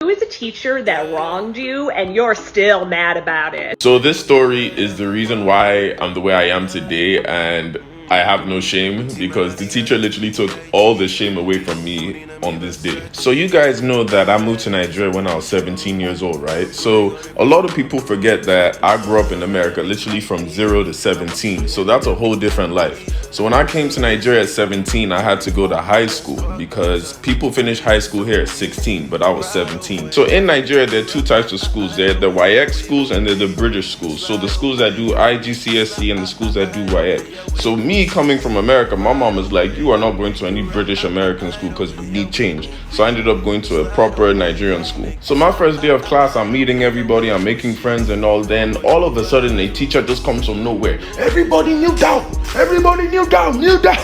Who is a teacher that wronged you and you're still mad about it? So this story is the reason why I'm the way I am today, and I have no shame because the teacher literally took all the shame away from me on this day. So you guys know that I moved to Nigeria when I was 17 years old, right? So a lot of people forget that I grew up in America literally from 0 to 17. So that's a whole different life. So when I came to Nigeria at 17, I had to go to high school because people finish high school here at 16, but I was 17. So in Nigeria, there are two types of schools. There are the WAEC schools and they're the British schools. So the schools that do IGCSE and the schools that do WAEC. So me coming from America, my mom was like, you are not going to any British American school because we need change. So I ended up going to a proper Nigerian school. So my first day of class, I'm meeting everybody, I'm making friends and all. Then all of a sudden, a teacher just comes from nowhere. Everybody kneel down! Everybody kneel down! Kneel down!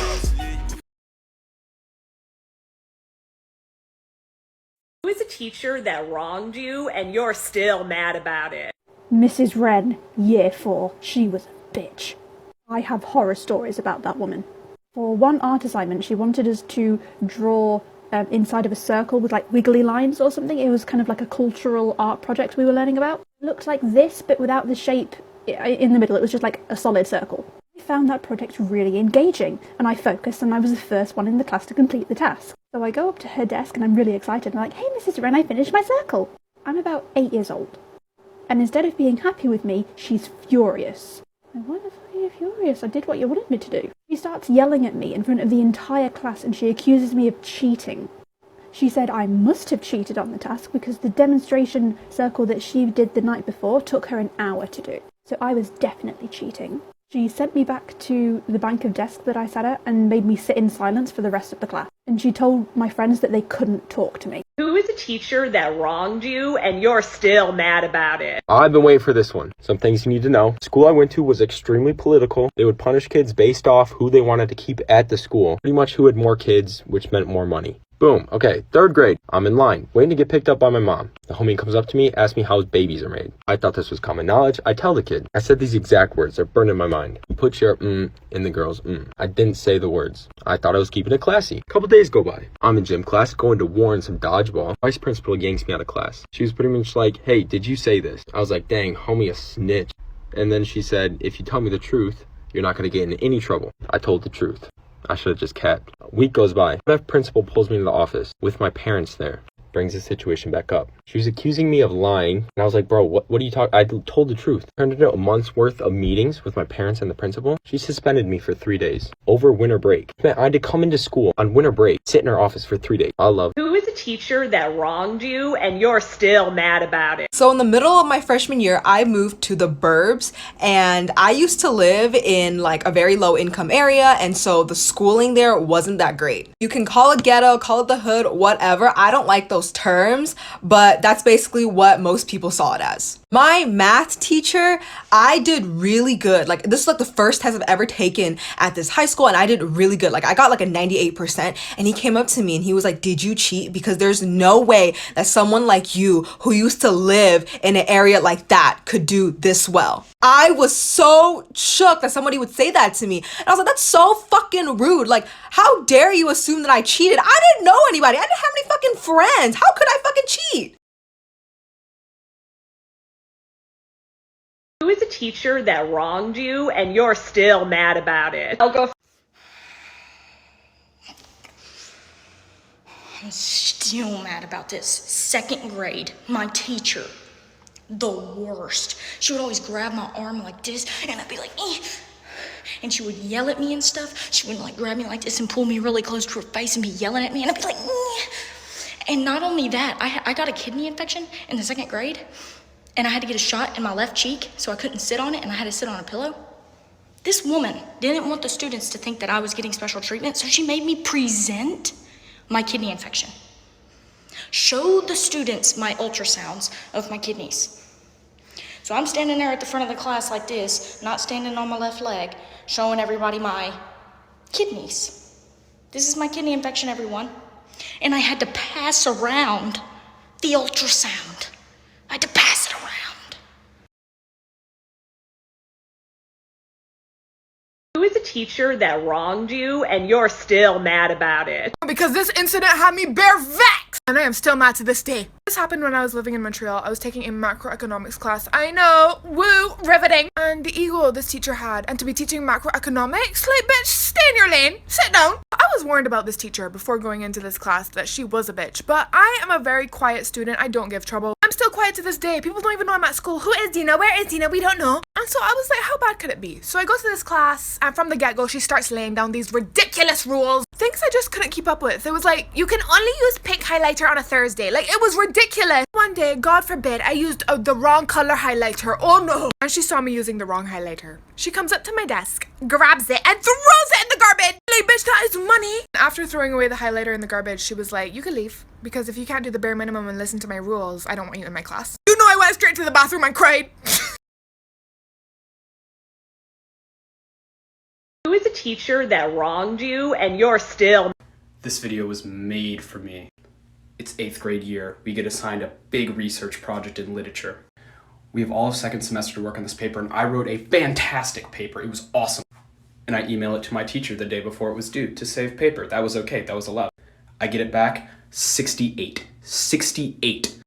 Who is a teacher that wronged you and you're still mad about it? Mrs. Wren, year 4, she was a bitch. I have horror stories about that woman. For one art assignment, she wanted us to draw inside of a circle with like wiggly lines or something. It was kind of like a cultural art project we were learning about. It looked like this, but without the shape in the middle. It was just like a solid circle. I found that project really engaging, and I focused, and I was the first one in the class to complete the task. So I go up to her desk, and I'm really excited. I'm like, hey, Mrs. Wren, I finished my circle. I'm about 8 years old. And instead of being happy with me, she's furious. Like, why the fuck are you furious? I did what you wanted me to do. She starts yelling at me in front of the entire class, and she accuses me of cheating. She said I must have cheated on the task because the demonstration circle that she did the night before took her an hour to do. So I was definitely cheating. She sent me back to the bank of desks that I sat at and made me sit in silence for the rest of the class. And she told my friends that they couldn't talk to me. Who is a teacher that wronged you and you're still mad about it? I've been waiting for this one. Some things you need to know. School I went to was extremely political. They would punish kids based off who they wanted to keep at the school. Pretty much who had more kids, which meant more money. Boom. Okay, 3rd grade. I'm in line, waiting to get picked up by my mom. The homie comes up to me, asks me how babies are made. I thought this was common knowledge. I tell the kid. I said these exact words. They're burned in my mind. You put your in the girl's I didn't say the words. I thought I was keeping it classy. Couple days go by. I'm in gym class, going to war in some dodgeball. Vice principal yanks me out of class. She was pretty much like, hey, did you say this? I was like, dang, homie, a snitch. And then she said, if you tell me the truth, you're not going to get in any trouble. I told the truth. I should have just kept. A week goes by. The principal pulls me into the office with my parents there. Brings the situation back up. She was accusing me of lying, and I was like, bro, what are you talking? I told the truth. Turned into a month's worth of meetings with my parents and the principal. She suspended me for 3 days over winter break. Man, I had to come into school on winter break, sit in her office for 3 days. I love. Who is a teacher that wronged you and you're still mad about it? So in the middle of my freshman year, I moved to the burbs, and I used to live in like a very low income area, and so the schooling there wasn't that great. You can call it ghetto, call it the hood, whatever. I don't like those terms, but that's basically what most people saw it as. My math teacher, I did really good. Like, this is like the first test I've ever taken at this high school, and I did really good. Like, I got like a 98%, and he came up to me and he was like, did you cheat? Because there's no way that someone like you who used to live in an area like that could do this well. I was so shook that somebody would say that to me. And I was like, that's so fucking rude. Like, how dare you assume that I cheated? I didn't know anybody. I didn't have any fucking friends. How could I fucking cheat? Who is a teacher that wronged you and you're still mad about it? I'll go. I'm still mad about this. 2nd grade, my teacher, the worst. She would always grab my arm like this, and I'd be like, eh. And she would yell at me and stuff. She would like grab me like this and pull me really close to her face and be yelling at me, and I'd be like, eh. And not only that, I got a kidney infection in the 2nd grade, and I had to get a shot in my left cheek, so I couldn't sit on it, and I had to sit on a pillow. This woman didn't want the students to think that I was getting special treatment, so she made me present my kidney infection. Showed the students my ultrasounds of my kidneys. So I'm standing there at the front of the class like this, not standing on my left leg, showing everybody my kidneys. This is my kidney infection, everyone. And I had to pass around the ultrasound. I had to pass it around. Who is a teacher that wronged you and you're still mad about it? Because this incident had me bare vexed. And I am still mad to this day. This happened when I was living in Montreal. I was taking a macroeconomics class. I know, woo, riveting. And the ego this teacher had, and to be teaching macroeconomics, like, bitch, stay in your lane, sit down. I was warned about this teacher before going into this class that she was a bitch, but I am a very quiet student. I don't give trouble. I'm still quiet to this day. People don't even know I'm at school. Who is Dina? Where is Dina? We don't know. And so I was like, how bad could it be? So I go to this class, and from the get-go, she starts laying down these ridiculous rules. Things I just couldn't keep up with. It was like, you can only use pink highlighter on a Thursday. Like, it was ridiculous. One day, God forbid, I used the wrong color highlighter. Oh no. And she saw me using the wrong highlighter. She comes up to my desk, grabs it, and throws it in the garbage. Like, bitch, that is money. After throwing away the highlighter in the garbage, she was like, you can leave. Because if you can't do the bare minimum and listen to my rules, I don't want you in my class. You know I went straight to the bathroom and cried. Who is a teacher that wronged you and you're still... This video was made for me. It's 8th grade year. We get assigned a big research project in literature. We have all of second semester to work on this paper, and I wrote a fantastic paper. It was awesome. And I email it to my teacher the day before it was due to save paper. That was okay. That was allowed. I get it back, 68. 68.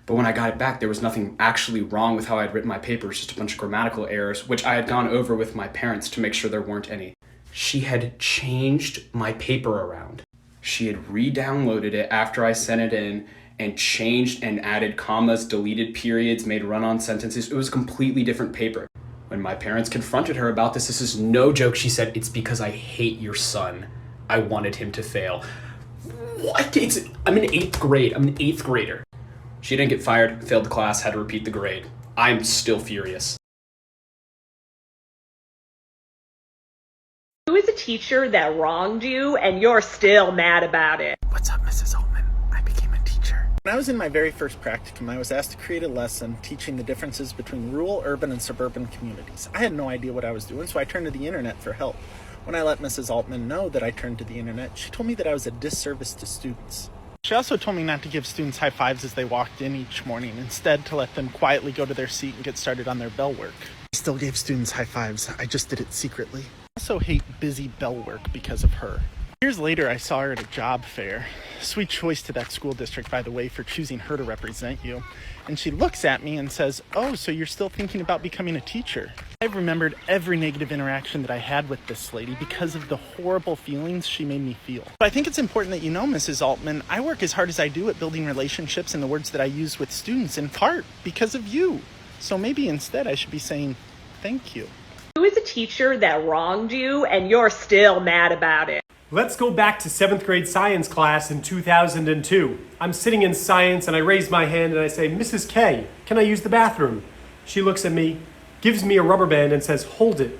But when I got it back, there was nothing actually wrong with how I'd written my paper. It was just a bunch of grammatical errors, which I had gone over with my parents to make sure there weren't any. She had changed my paper around. She had re-downloaded it after I sent it in and changed and added commas, deleted periods, made run-on sentences. It was a completely different paper. When my parents confronted her about this is no joke, she said, "It's because I hate your son. I wanted him to fail." What? I'm in 8th grade. I'm an 8th grader. She didn't get fired, failed the class, had to repeat the grade. I'm still furious. Who is a teacher that wronged you and you're still mad about it? What's up, Mrs. Altman? I became a teacher. When I was in my very first practicum, I was asked to create a lesson teaching the differences between rural, urban, and suburban communities. I had no idea what I was doing, so I turned to the internet for help. When I let Mrs. Altman know that I turned to the internet, she told me that I was a disservice to students. She also told me not to give students high fives as they walked in each morning, instead to let them quietly go to their seat and get started on their bell work. I still gave students high fives, I just did it secretly. I also hate busy bell work because of her. Years later, I saw her at a job fair. Sweet choice to that school district, by the way, for choosing her to represent you. And she looks at me and says, "Oh, so you're still thinking about becoming a teacher?" I've remembered every negative interaction that I had with this lady because of the horrible feelings she made me feel. But I think it's important that you know, Mrs. Altman, I work as hard as I do at building relationships and the words that I use with students, in part because of you. So maybe instead I should be saying thank you. Who is a teacher that wronged you and you're still mad about it? Let's go back to 7th grade science class in 2002. I'm sitting in science and I raise my hand and I say, "Mrs. K, can I use the bathroom?" She looks at me, gives me a rubber band and says, "Hold it."